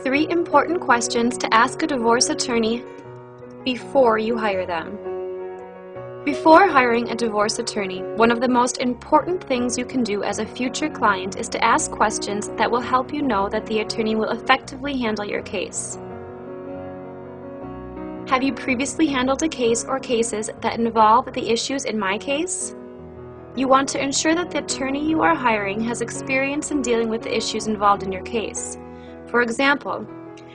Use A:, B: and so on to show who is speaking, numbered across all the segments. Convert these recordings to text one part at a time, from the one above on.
A: 3 important questions to ask a divorce attorney before you hire them. Before hiring a divorce attorney, one of the most important things you can do as a future client is to ask questions that will help you know that the attorney will effectively handle your case. Have you previously handled a case or cases that involve the issues in my case? You want to ensure that the attorney you are hiring has experience in dealing with the issues involved in your case. For example,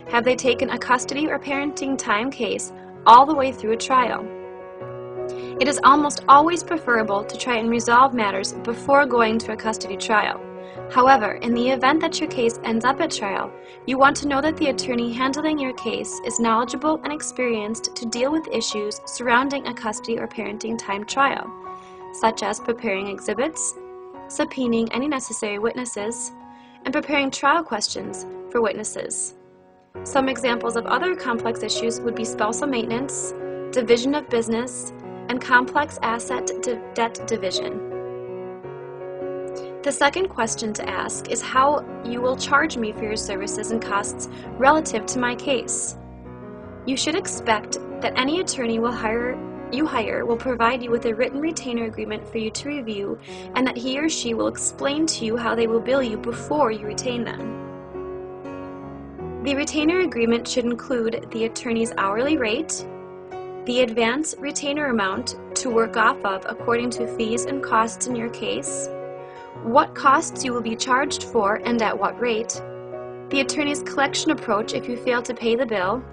A: have they taken a custody or parenting time case all the way through a trial? It is almost always preferable to try and resolve matters before going to a custody trial. However, in the event that your case ends up at trial, you want to know that the attorney handling your case is knowledgeable and experienced to deal with issues surrounding a custody or parenting time trial, such as preparing exhibits, subpoenaing any necessary witnesses, and preparing trial questions for witnesses. Some examples of other complex issues would be spousal maintenance, division of business, and complex asset debt division. The second question to ask is how you will charge me for your services and costs relative to my case. You should expect that any attorney you hire will provide you with a written retainer agreement for you to review, and that he or she will explain to you how they will bill you before you retain them. The retainer agreement should include the attorney's hourly rate, the advance retainer amount to work off of according to fees and costs in your case, what costs you will be charged for and at what rate, the attorney's collection approach if you fail to pay the bill,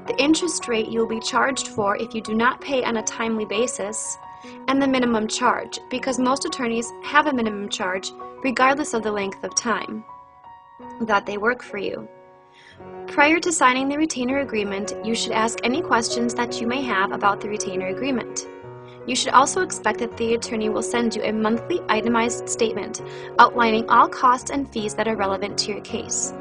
A: the interest rate you will be charged for if you do not pay on a timely basis, and the minimum charge, because most attorneys have a minimum charge regardless of the length of time that they work for you. Prior to signing the retainer agreement, you should ask any questions that you may have about the retainer agreement. You should also expect that the attorney will send you a monthly itemized statement outlining all costs and fees that are relevant to your case.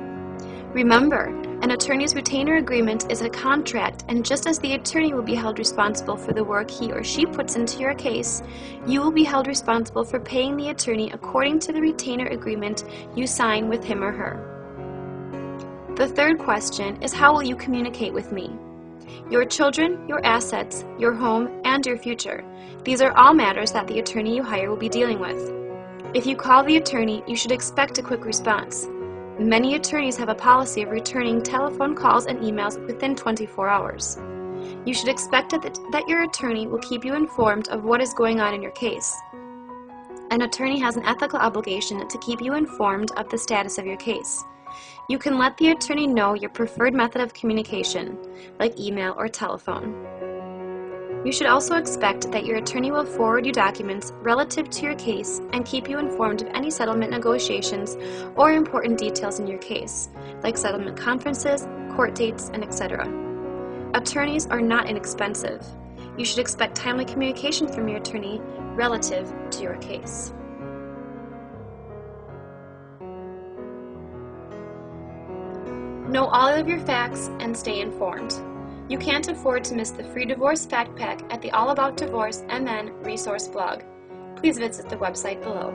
A: Remember, an attorney's retainer agreement is a contract, and just as the attorney will be held responsible for the work he or she puts into your case, you will be held responsible for paying the attorney according to the retainer agreement you sign with him or her. The third question is how will you communicate with me? Your children, your assets, your home, and your future. These are all matters that the attorney you hire will be dealing with. If you call the attorney, you should expect a quick response. Many attorneys have a policy of returning telephone calls and emails within 24 hours. You should expect that your attorney will keep you informed of what is going on in your case. An attorney has an ethical obligation to keep you informed of the status of your case. You can let the attorney know your preferred method of communication, like email or telephone. You should also expect that your attorney will forward you documents relative to your case and keep you informed of any settlement negotiations or important details in your case, like settlement conferences, court dates, and etc. Attorneys are not inexpensive. You should expect timely communication from your attorney relative to your case. Know all of your facts and stay informed. You can't afford to miss the free divorce fact pack at the All About Divorce MN resource blog. Please visit the website below.